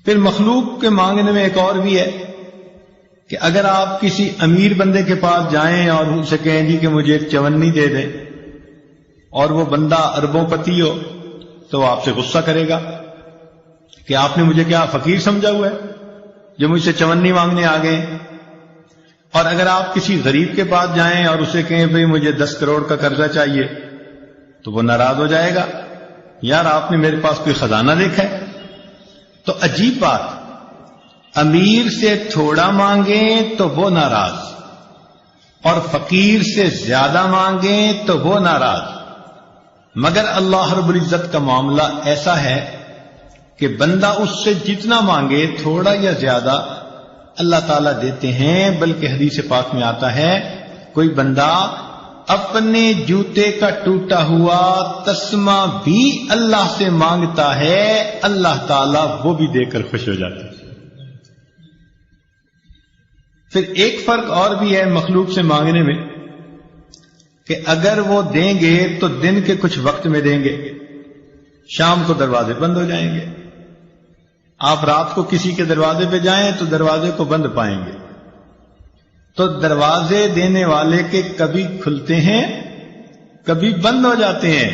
پھر مخلوق کے مانگنے میں ایک اور بھی ہے کہ اگر آپ کسی امیر بندے کے پاس جائیں اور ان سے کہیں جی کہ مجھے ایک چونی دے دیں، اور وہ بندہ اربوں پتی ہو، تو وہ آپ سے غصہ کرے گا کہ آپ نے مجھے کیا فقیر سمجھا ہوا ہے جو مجھ سے چونی مانگنے آ گئے۔ اور اگر آپ کسی غریب کے پاس جائیں اور اسے کہیں بھئی مجھے 10 کروڑ کا قرضہ چاہیے، تو وہ ناراض ہو جائے گا، یار آپ نے میرے پاس کوئی خزانہ دیکھا ہے۔ تو عجیب بات، امیر سے تھوڑا مانگیں تو وہ ناراض، اور فقیر سے زیادہ مانگیں تو وہ ناراض۔ مگر اللہ رب العزت کا معاملہ ایسا ہے کہ بندہ اس سے جتنا مانگے، تھوڑا یا زیادہ، اللہ تعالیٰ دیتے ہیں۔ بلکہ حدیث پاک میں آتا ہے کوئی بندہ اپنے جوتے کا ٹوٹا ہوا تسمہ بھی اللہ سے مانگتا ہے، اللہ تعالیٰ وہ بھی دے کر خوش ہو جاتا ہے۔ پھر ایک فرق اور بھی ہے مخلوق سے مانگنے میں کہ اگر وہ دیں گے تو دن کے کچھ وقت میں دیں گے، شام کو دروازے بند ہو جائیں گے۔ آپ رات کو کسی کے دروازے پہ جائیں تو دروازے کو بند پائیں گے۔ تو دروازے دینے والے کے کبھی کھلتے ہیں، کبھی بند ہو جاتے ہیں،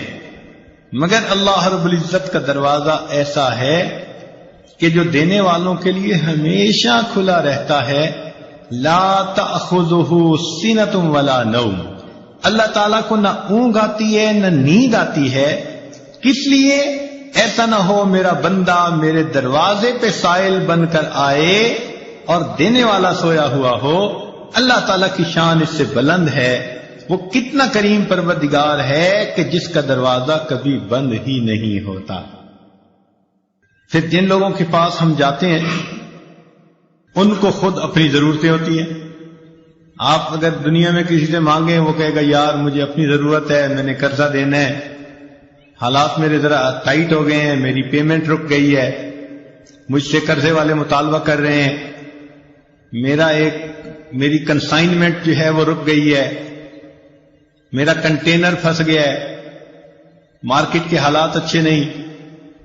مگر اللہ رب العزت کا دروازہ ایسا ہے کہ جو دینے والوں کے لیے ہمیشہ کھلا رہتا ہے۔ لا تأخذہ سنۃ ولا نوم، اللہ تعالیٰ کو نہ اونگ آتی ہے نہ نیند آتی ہے۔ کس لیے؟ ایسا نہ ہو میرا بندہ میرے دروازے پہ سائل بن کر آئے اور دینے والا سویا ہوا ہو۔ اللہ تعالیٰ کی شان اس سے بلند ہے، وہ کتنا کریم پروردگار ہے کہ جس کا دروازہ کبھی بند ہی نہیں ہوتا۔ پھر جن لوگوں کے پاس ہم جاتے ہیں ان کو خود اپنی ضرورتیں ہوتی ہیں۔ آپ اگر دنیا میں کسی سے مانگیں، وہ کہے گا یار مجھے اپنی ضرورت ہے، میں نے قرضہ دینا ہے، حالات میرے ذرا ٹائٹ ہو گئے ہیں، میری پیمنٹ رک گئی ہے، مجھ سے قرضے والے مطالبہ کر رہے ہیں، میری کنسائنمنٹ جو ہے وہ رک گئی ہے، میرا کنٹینر پھنس گیا ہے، مارکیٹ کے حالات اچھے نہیں۔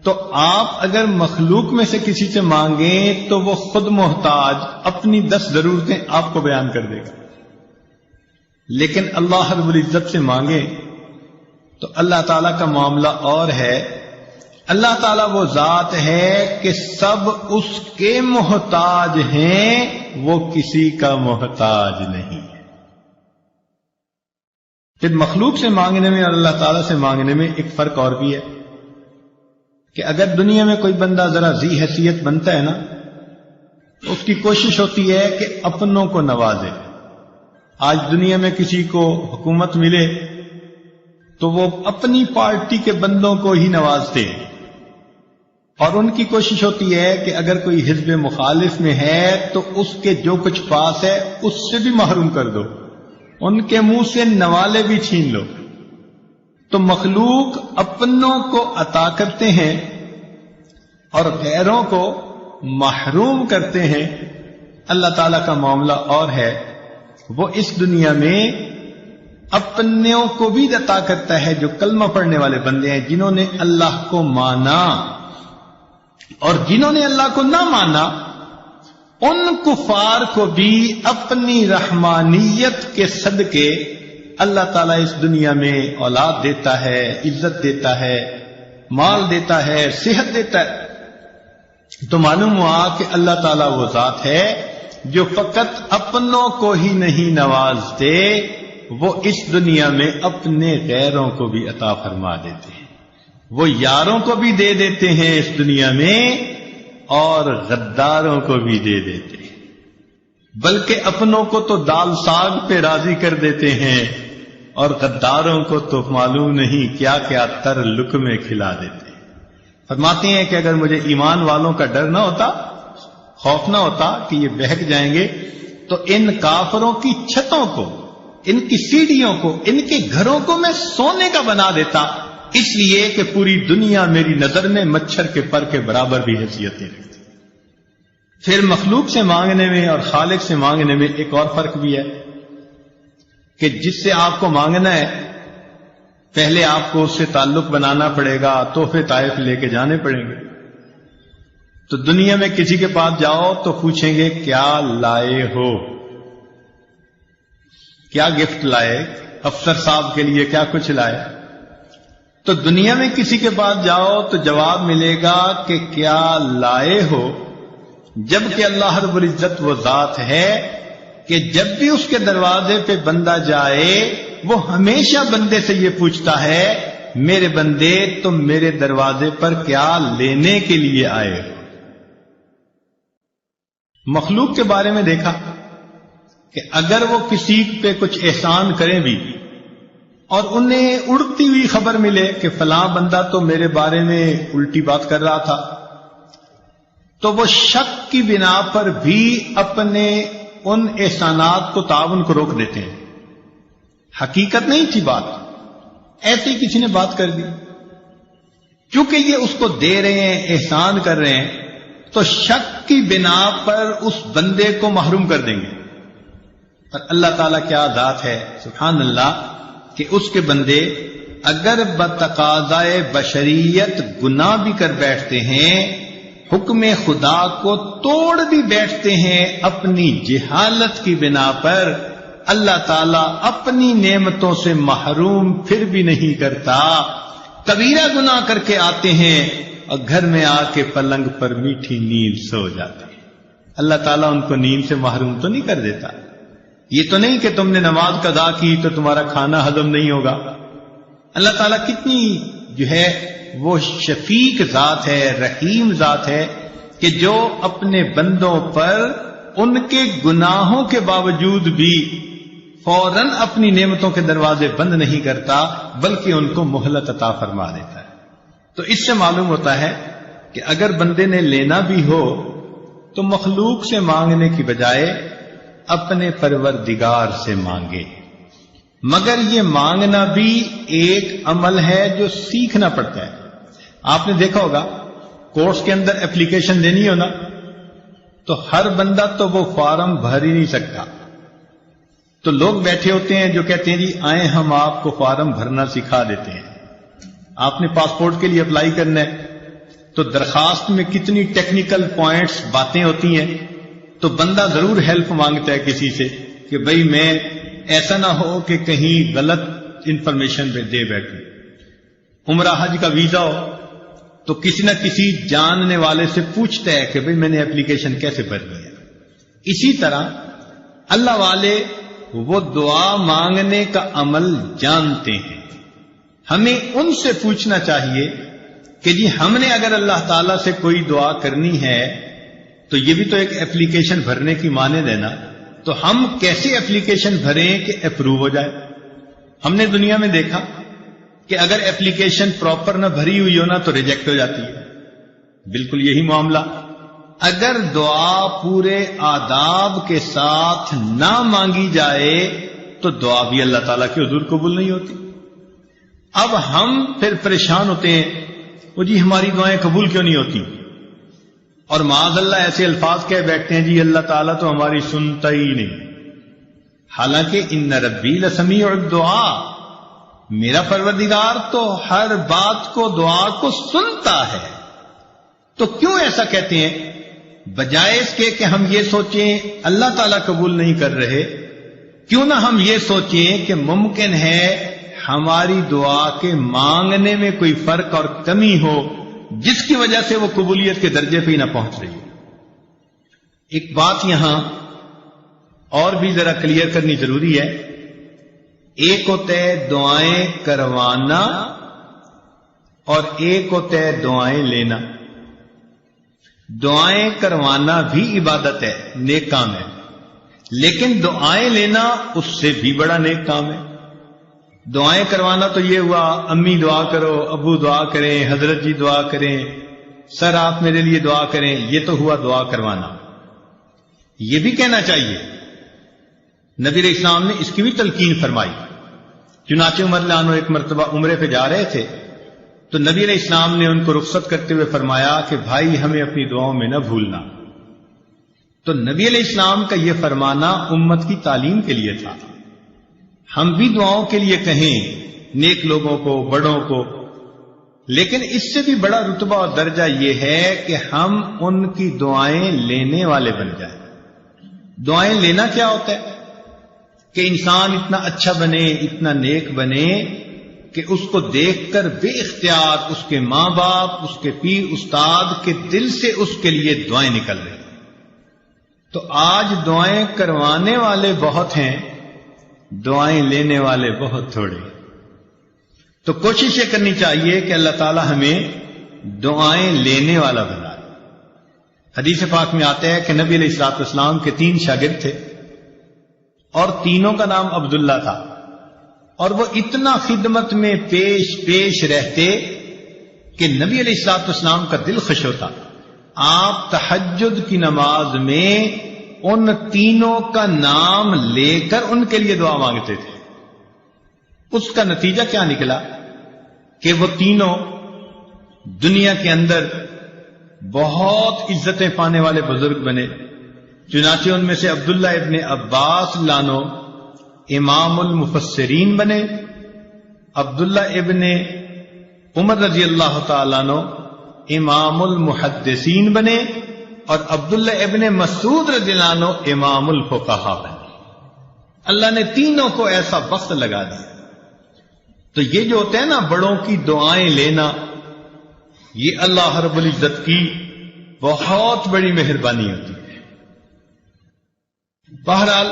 تو آپ اگر مخلوق میں سے کسی سے مانگیں تو وہ خود محتاج اپنی 10 ضرورتیں آپ کو بیان کر دے گا، لیکن اللہ رب العزت سے مانگیں تو اللہ تعالیٰ کا معاملہ اور ہے۔ اللہ تعالیٰ وہ ذات ہے کہ سب اس کے محتاج ہیں، وہ کسی کا محتاج نہیں ہے۔ پھر مخلوق سے مانگنے میں اور اللہ تعالیٰ سے مانگنے میں ایک فرق اور بھی ہے کہ اگر دنیا میں کوئی بندہ ذرا ذی حیثیت بنتا ہے نا، تو اس کی کوشش ہوتی ہے کہ اپنوں کو نوازے۔ آج دنیا میں کسی کو حکومت ملے تو وہ اپنی پارٹی کے بندوں کو ہی نوازتے ہیں، اور ان کی کوشش ہوتی ہے کہ اگر کوئی حزب مخالف میں ہے تو اس کے جو کچھ پاس ہے اس سے بھی محروم کر دو، ان کے منہ سے نوالے بھی چھین لو۔ تو مخلوق اپنوں کو عطا کرتے ہیں اور غیروں کو محروم کرتے ہیں۔ اللہ تعالیٰ کا معاملہ اور ہے، وہ اس دنیا میں اپنوں کو بھی عطا کرتا ہے جو کلمہ پڑھنے والے بندے ہیں، جنہوں نے اللہ کو مانا، اور جنہوں نے اللہ کو نہ مانا ان کفار کو بھی اپنی رحمانیت کے صدقے اللہ تعالیٰ اس دنیا میں اولاد دیتا ہے، عزت دیتا ہے، مال دیتا ہے، صحت دیتا ہے۔ تو معلوم ہوا کہ اللہ تعالیٰ وہ ذات ہے جو فقط اپنوں کو ہی نہیں نوازتے، وہ اس دنیا میں اپنے غیروں کو بھی عطا فرما دیتے ہیں، وہ یاروں کو بھی دے دیتے ہیں اس دنیا میں، اور غداروں کو بھی دے دیتے ہیں، بلکہ اپنوں کو تو دال ساگ پہ راضی کر دیتے ہیں، اور غداروں کو تو معلوم نہیں کیا کیا تر لقمے کھلا دیتے ہیں۔ فرماتے ہیں کہ اگر مجھے ایمان والوں کا ڈر نہ ہوتا، خوف نہ ہوتا کہ یہ بہک جائیں گے، تو ان کافروں کی چھتوں کو، ان کی سیڑھیوں کو، ان کے گھروں کو میں سونے کا بنا دیتا، اس لیے کہ پوری دنیا میری نظر میں مچھر کے پر کے برابر بھی حیثیتیں رکھتی۔ پھر مخلوق سے مانگنے میں اور خالق سے مانگنے میں ایک اور فرق بھی ہے کہ جس سے آپ کو مانگنا ہے پہلے آپ کو اس سے تعلق بنانا پڑے گا، تحفے طائف لے کے جانے پڑیں گے۔ تو دنیا میں کسی کے پاس جاؤ تو پوچھیں گے کیا لائے ہو، کیا گفٹ لائے، افسر صاحب کے لیے کیا کچھ لائے. تو دنیا میں کسی کے پاس جاؤ تو جواب ملے گا کہ کیا لائے ہو، جبکہ اللہ رب العزت وہ ذات ہے کہ جب بھی اس کے دروازے پہ بندہ جائے وہ ہمیشہ بندے سے یہ پوچھتا ہے میرے بندے تم میرے دروازے پر کیا لینے کے لیے آئے ہو. مخلوق کے بارے میں دیکھا کہ اگر وہ کسی پہ کچھ احسان کریں بھی اور انہیں اڑتی ہوئی خبر ملے کہ فلاں بندہ تو میرے بارے میں الٹی بات کر رہا تھا، تو وہ شک کی بنا پر بھی اپنے ان احسانات کو تعاون کو روک دیتے ہیں. حقیقت نہیں تھی بات، ایسے ہی کسی نے بات کر دی، کیونکہ یہ اس کو دے رہے ہیں، احسان کر رہے ہیں، تو شک کی بنا پر اس بندے کو محروم کر دیں گے. اور اللہ تعالیٰ کیا ذات ہے سبحان اللہ کہ اس کے بندے اگر بتقاضائے بشریت گناہ بھی کر بیٹھتے ہیں، حکم خدا کو توڑ بھی بیٹھتے ہیں اپنی جہالت کی بنا پر، اللہ تعالیٰ اپنی نعمتوں سے محروم پھر بھی نہیں کرتا. کبیرہ گناہ کر کے آتے ہیں اور گھر میں آ کے پلنگ پر میٹھی نیند سو جاتے ہیں. اللہ تعالیٰ ان کو نیند سے محروم تو نہیں کر دیتا. یہ تو نہیں کہ تم نے نماز قضا کی تو تمہارا کھانا ہضم نہیں ہوگا. اللہ تعالیٰ کتنی جو ہے وہ شفیق ذات ہے، رحیم ذات ہے کہ جو اپنے بندوں پر ان کے گناہوں کے باوجود بھی فوراً اپنی نعمتوں کے دروازے بند نہیں کرتا بلکہ ان کو مہلت عطا فرما دیتا ہے. تو اس سے معلوم ہوتا ہے کہ اگر بندے نے لینا بھی ہو تو مخلوق سے مانگنے کی بجائے اپنے پروردگار سے مانگے. مگر یہ مانگنا بھی ایک عمل ہے جو سیکھنا پڑتا ہے. آپ نے دیکھا ہوگا کورس کے اندر اپلیکیشن دینی ہو نا تو ہر بندہ تو وہ فارم بھر ہی نہیں سکتا. تو لوگ بیٹھے ہوتے ہیں جو کہتے ہیں جی آئیں ہم آپ کو فارم بھرنا سکھا دیتے ہیں. آپ نے پاسپورٹ کے لیے اپلائی کرنا ہے تو درخواست میں کتنی ٹیکنیکل پوائنٹس باتیں ہوتی ہیں، تو بندہ ضرور ہیلپ مانگتا ہے کسی سے کہ بھئی میں ایسا نہ ہو کہ کہیں غلط انفارمیشن پہ دے بیٹھوں. عمرہ حج کا ویزا ہو تو کسی نہ کسی جاننے والے سے پوچھتا ہے کہ بھئی میں نے اپلیکیشن کیسے بھرنی ہے. اسی طرح اللہ والے وہ دعا مانگنے کا عمل جانتے ہیں. ہمیں ان سے پوچھنا چاہیے کہ جی ہم نے اگر اللہ تعالیٰ سے کوئی دعا کرنی ہے تو یہ بھی تو ایک اپلیکیشن بھرنے کی مانند ہے نا، تو ہم کیسے اپلیکیشن بھریں کہ اپروو ہو جائے. ہم نے دنیا میں دیکھا کہ اگر اپلیکیشن پراپر نہ بھری ہوئی ہو نا تو ریجیکٹ ہو جاتی ہے. بالکل یہی معاملہ اگر دعا پورے آداب کے ساتھ نہ مانگی جائے تو دعا بھی اللہ تعالیٰ کے حضور قبول نہیں ہوتی. اب ہم پھر پریشان ہوتے ہیں وہ جی ہماری دعائیں قبول کیوں نہیں ہوتی، اور معاذ اللہ ایسے الفاظ کہہ بیٹھتے ہیں جی اللہ تعالیٰ تو ہماری سنتا ہی نہیں. حالانکہ ان ربی لسمیع الدعاء، میرا پروردگار تو ہر بات کو دعا کو سنتا ہے. تو کیوں ایسا کہتے ہیں؟ بجائے اس کے کہ ہم یہ سوچیں اللہ تعالیٰ قبول نہیں کر رہے، کیوں نہ ہم یہ سوچیں کہ ممکن ہے ہماری دعا کے مانگنے میں کوئی فرق اور کمی ہو جس کی وجہ سے وہ قبولیت کے درجے پہ ہی نہ پہنچ رہی ہو. ایک بات یہاں اور بھی ذرا کلیئر کرنی ضروری ہے. ایک ہوتا ہے دعائیں کروانا اور ایک ہوتا ہے دعائیں لینا. دعائیں کروانا بھی عبادت ہے، نیک کام ہے، لیکن دعائیں لینا اس سے بھی بڑا نیک کام ہے. دعائیں کروانا تو یہ ہوا امی دعا کرو، ابو دعا کریں، حضرت جی دعا کریں، سر آپ میرے لیے دعا کریں، یہ تو ہوا دعا کروانا. یہ بھی کہنا چاہیے نبی علیہ السلام نے اس کی بھی تلقین فرمائی. چنانچہ عمر رضی اللہ عنہ ایک مرتبہ عمرے پہ جا رہے تھے تو نبی علیہ السلام نے ان کو رخصت کرتے ہوئے فرمایا کہ بھائی ہمیں اپنی دعاؤں میں نہ بھولنا. تو نبی علیہ السلام کا یہ فرمانا امت کی تعلیم کے لیے تھا. ہم بھی دعاؤں کے لیے کہیں نیک لوگوں کو، بڑوں کو، لیکن اس سے بھی بڑا رتبہ اور درجہ یہ ہے کہ ہم ان کی دعائیں لینے والے بن جائیں۔ دعائیں لینا کیا ہوتا ہے؟ کہ انسان اتنا اچھا بنے، اتنا نیک بنے کہ اس کو دیکھ کر بے اختیار اس کے ماں باپ، اس کے پیر استاد کے دل سے اس کے لیے دعائیں نکل رہی۔ تو آج دعائیں کروانے والے بہت ہیں، دعائیں لینے والے بہت تھوڑے۔ تو کوشش یہ کرنی چاہیے کہ اللہ تعالی ہمیں دعائیں لینے والا بنا۔ حدیث پاک میں آتا ہے کہ نبی علیہ الصلوۃ والسلام کے 3 شاگرد تھے اور تینوں کا نام عبداللہ تھا، اور وہ اتنا خدمت میں پیش رہتے کہ نبی علیہ الصلوۃ والسلام کا دل خوش ہوتا۔ آپ تہجد کی نماز میں ان تینوں کا نام لے کر ان کے لیے دعا مانگتے تھے۔ اس کا نتیجہ کیا نکلا کہ وہ تینوں دنیا کے اندر بہت عزتیں پانے والے بزرگ بنے۔ چنانچہ ان میں سے عبداللہ ابن عباس لانو امام المفسرین بنے، عبداللہ ابن عمر رضی اللہ تعالیٰ عنہ امام المحدثین بنے، اور عبداللہ ابن مسعود رضی اللہ عنہ امام الفقہاء بنے۔ اللہ نے تینوں کو ایسا بخت لگا دیا۔ تو یہ جو ہوتا ہے نا بڑوں کی دعائیں لینا، یہ اللہ رب العزت کی بہت بڑی مہربانی ہوتی ہے۔ بہرحال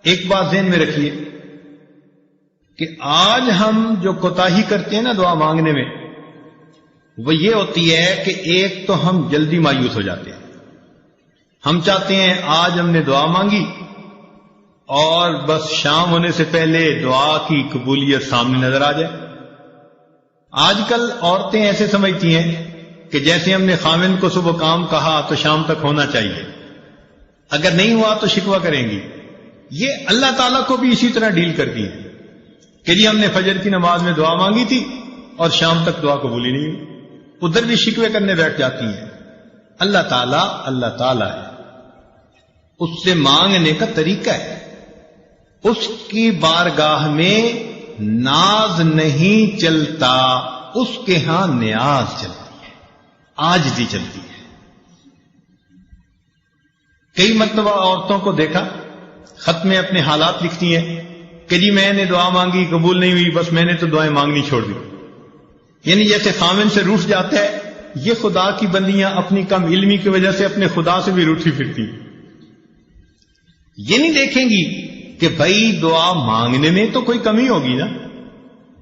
ایک بات ذہن میں رکھیے کہ آج ہم جو کوتاہی کرتے ہیں نا دعا مانگنے میں، وہ یہ ہوتی ہے کہ ایک تو ہم جلدی مایوس ہو جاتے ہیں۔ ہم چاہتے ہیں آج ہم نے دعا مانگی اور بس شام ہونے سے پہلے دعا کی قبولیت سامنے نظر آ جائے۔ آج کل عورتیں ایسے سمجھتی ہیں کہ جیسے ہم نے خاوند کو صبح کام کہا تو شام تک ہونا چاہیے، اگر نہیں ہوا تو شکوہ کریں گی۔ یہ اللہ تعالیٰ کو بھی اسی طرح ڈیل کرتی ہے کہ جی ہم نے فجر کی نماز میں دعا مانگی تھی اور شام تک دعا قبول ہی نہیں ہوئی، ادھر بھی شکوے کرنے بیٹھ جاتی ہیں۔ اللہ تعالیٰ ہے، اس سے مانگنے کا طریقہ ہے، اس کی بارگاہ میں ناز نہیں چلتا، اس کے ہاں نیاز چلتی ہے، عاجزی چلتی ہے۔ کئی مرتبہ عورتوں کو دیکھا خط میں اپنے حالات لکھتی ہیں کہ جی میں نے دعا مانگی قبول نہیں ہوئی، بس میں نے تو دعائیں مانگنی چھوڑ دی۔ یعنی جیسے خاوند سے روٹھ جاتا ہے، یہ خدا کی بندیاں اپنی کم علمی کی وجہ سے اپنے خدا سے بھی روٹھی پھرتی۔ یہ نہیں دیکھیں گی کہ بھائی دعا مانگنے میں تو کوئی کمی ہوگی نا،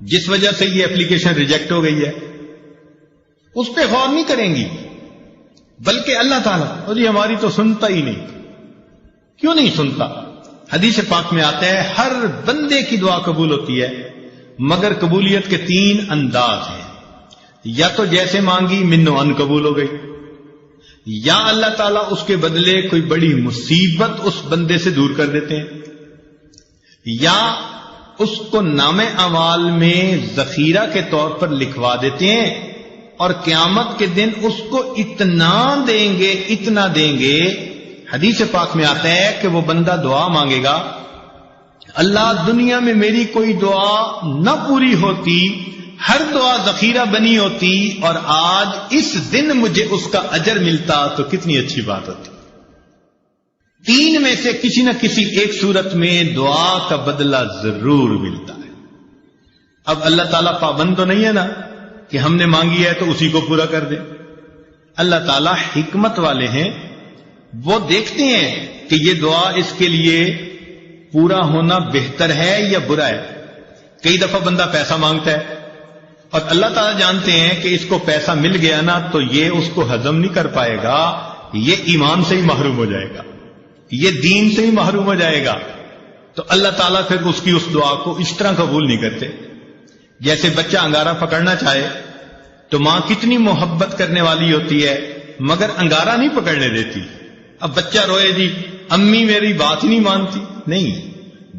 جس وجہ سے یہ اپلیکیشن ریجیکٹ ہو گئی ہے، اس پہ غور نہیں کریں گی، بلکہ اللہ تعالیٰ اور یہ ہماری تو سنتا ہی نہیں۔ کیوں نہیں سنتا؟ حدیث پاک میں آتا ہے ہر بندے کی دعا قبول ہوتی ہے، مگر قبولیت کے 3 انداز ہیں۔ یا تو جیسے مانگی منو ان قبول ہو گئی، یا اللہ تعالیٰ اس کے بدلے کوئی بڑی مصیبت اس بندے سے دور کر دیتے ہیں، یا اس کو نام اعمال میں ذخیرہ کے طور پر لکھوا دیتے ہیں، اور قیامت کے دن اس کو اتنا دیں گے۔ حدیث پاک میں آتا ہے کہ وہ بندہ دعا مانگے گا، اللہ دنیا میں میری کوئی دعا نہ پوری ہوتی، ہر دعا ذخیرہ بنی ہوتی، اور آج اس دن مجھے اس کا اجر ملتا تو کتنی اچھی بات ہوتی۔ 3 میں سے کسی نہ کسی ایک صورت میں دعا کا بدلہ ضرور ملتا ہے۔ اب اللہ تعالیٰ پابند تو نہیں ہے نا کہ ہم نے مانگی ہے تو اسی کو پورا کر دے۔ اللہ تعالیٰ حکمت والے ہیں، وہ دیکھتے ہیں کہ یہ دعا اس کے لیے پورا ہونا بہتر ہے یا برا ہے۔ کئی دفعہ بندہ پیسہ مانگتا ہے اور اللہ تعالیٰ جانتے ہیں کہ اس کو پیسہ مل گیا نا تو یہ اس کو ہضم نہیں کر پائے گا، یہ ایمان سے ہی محروم ہو جائے گا، یہ دین سے ہی محروم ہو جائے گا، تو اللہ تعالیٰ پھر اس کی اس دعا کو اس طرح قبول نہیں کرتے۔ جیسے بچہ انگارہ پکڑنا چاہے تو ماں کتنی محبت کرنے والی ہوتی ہے، مگر انگارہ نہیں پکڑنے دیتی۔ اب بچہ روئے جی امی میری بات ہی نہیں مانتی، نہیں،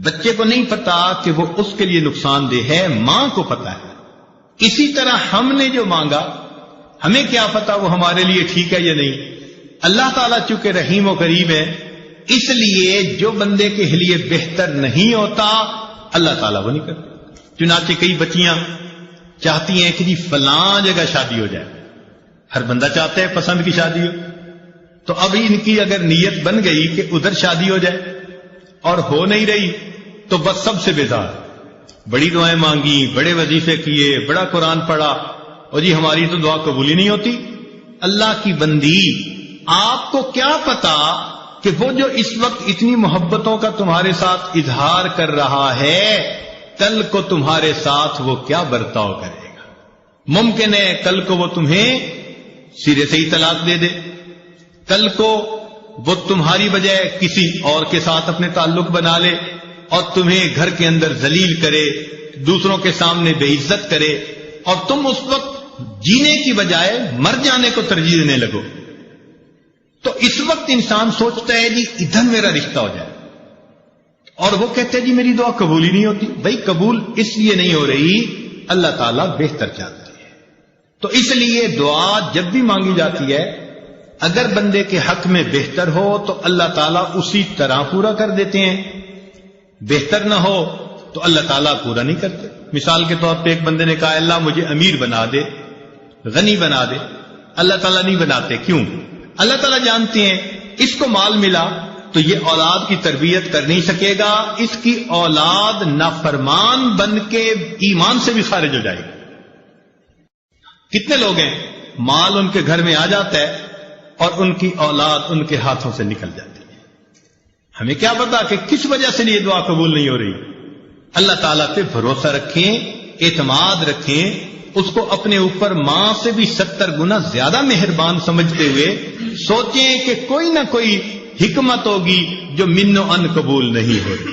بچے کو نہیں پتا کہ وہ اس کے لیے نقصان دہ ہے، ماں کو پتا ہے۔ اسی طرح ہم نے جو مانگا ہمیں کیا پتا وہ ہمارے لیے ٹھیک ہے یا نہیں۔ اللہ تعالیٰ چونکہ رحیم و کریم ہے، اس لیے جو بندے کے لیے بہتر نہیں ہوتا اللہ تعالیٰ وہ نہیں کرتا۔ چنانچہ کئی بچیاں چاہتی ہیں کہ جی فلاں جگہ شادی ہو جائے. ہر بندہ چاہتا ہے پسند کی شادی ہو. تو اب ان کی اگر نیت بن گئی کہ ادھر شادی ہو جائے اور ہو نہیں رہی تو بس سب سے بیزار. بڑی دعائیں مانگی, بڑے وظیفے کیے, بڑا قرآن پڑھا, اور جی ہماری تو دعا قبول ہی نہیں ہوتی. اللہ کی بندی, آپ کو کیا پتا کہ وہ جو اس وقت اتنی محبتوں کا تمہارے ساتھ اظہار کر رہا ہے, کل کو تمہارے ساتھ وہ کیا برتاؤ کرے گا. ممکن ہے کل کو وہ تمہیں سرے سے ہی طلاق دے دے, کل کو وہ تمہاری بجائے کسی اور کے ساتھ اپنے تعلق بنا لے اور تمہیں گھر کے اندر ذلیل کرے, دوسروں کے سامنے بے عزت کرے, اور تم اس وقت جینے کی بجائے مر جانے کو ترجیح دینے لگو. تو اس وقت انسان سوچتا ہے جی ادھر میرا رشتہ ہو جائے, اور وہ کہتے ہیں جی میری دعا قبول ہی نہیں ہوتی. بھائی قبول اس لیے نہیں ہو رہی, اللہ تعالیٰ بہتر جانتے ہیں. تو اس لیے دعا جب بھی مانگی جاتی ہے, اگر بندے کے حق میں بہتر ہو تو اللہ تعالیٰ اسی طرح پورا کر دیتے ہیں, بہتر نہ ہو تو اللہ تعالیٰ پورا نہیں کرتے. مثال کے طور پہ ایک بندے نے کہا اللہ مجھے امیر بنا دے, غنی بنا دے. اللہ تعالیٰ نہیں بناتے. کیوں؟ اللہ تعالیٰ جانتے ہیں اس کو مال ملا تو یہ اولاد کی تربیت کر نہیں سکے گا, اس کی اولاد نافرمان بن کے ایمان سے بھی خارج ہو جائے گی. کتنے لوگ ہیں مال ان کے گھر میں آ جاتا ہے اور ان کی اولاد ان کے ہاتھوں سے نکل جاتی ہے. ہمیں کیا پتا کہ کس وجہ سے یہ دعا قبول نہیں ہو رہی. اللہ تعالیٰ پہ بھروسہ رکھیں, اعتماد رکھیں, اس کو اپنے اوپر ماں سے بھی 70 گنا زیادہ مہربان سمجھتے ہوئے سوچیں کہ کوئی نہ کوئی حکمت ہوگی جو من و ان قبول نہیں ہوگی.